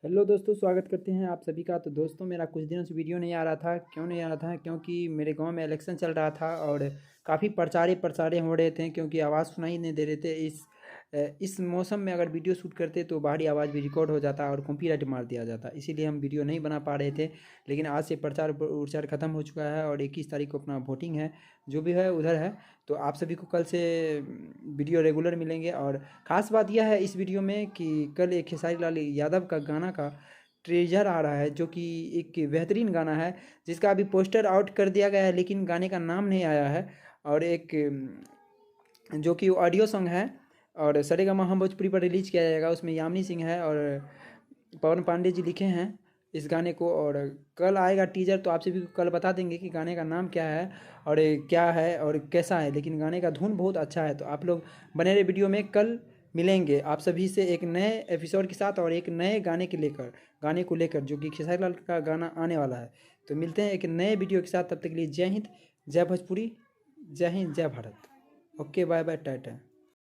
Hello दोस्तों, स्वागत करते हैं आप सभी का। तो दोस्तों, मेरा कुछ दिनों से वीडियो नहीं आ रहा था। क्यों नहीं आ रहा था? क्योंकि मेरे गांव में इलेक्शन चल रहा था और काफ़ी प्रचारे प्रसारे हो रहे थे, क्योंकि आवाज़ सुनाई नहीं दे रहे थे। इस मौसम में अगर वीडियो शूट करते तो बाहरी आवाज़ भी रिकॉर्ड हो जाता और कॉपीराइट मार दिया जाता, इसीलिए हम वीडियो नहीं बना पा रहे थे। लेकिन आज से प्रचार प्रचार ख़त्म हो चुका है और 21 तारीख को अपना वोटिंग है। जो भी है उधर है। तो आप सभी को कल से वीडियो रेगुलर मिलेंगे। और ख़ास बात यह है इस वीडियो में कि कल एक खेसारी लाल यादव का गाना का ट्रेजर आ रहा है, जो कि एक बेहतरीन गाना है, जिसका अभी पोस्टर आउट कर दिया गया है, लेकिन गाने का नाम नहीं आया है। और एक जो कि ऑडियो सॉन्ग है और सरेगामा हम भोजपुरी पर रिलीज किया जाएगा। उसमें यामिनी सिंह है और पवन पांडे जी लिखे हैं इस गाने को। और कल आएगा टीजर, तो आप सभी को कल बता देंगे कि गाने का नाम क्या है और ये क्या है और कैसा है। लेकिन गाने का धुन बहुत अच्छा है, तो आप लोग बने रहे वीडियो में। कल मिलेंगे आप सभी से एक नए एपिसोड के साथ और एक नए गाने को लेकर जो कि खेसारी लाल का गाना आने वाला है। तो मिलते हैं एक नए वीडियो के साथ। तब तक के लिए जय हिंद, जय भोजपुरी, जय हिंद, जय Bharat. Okay, bye bye, Tata.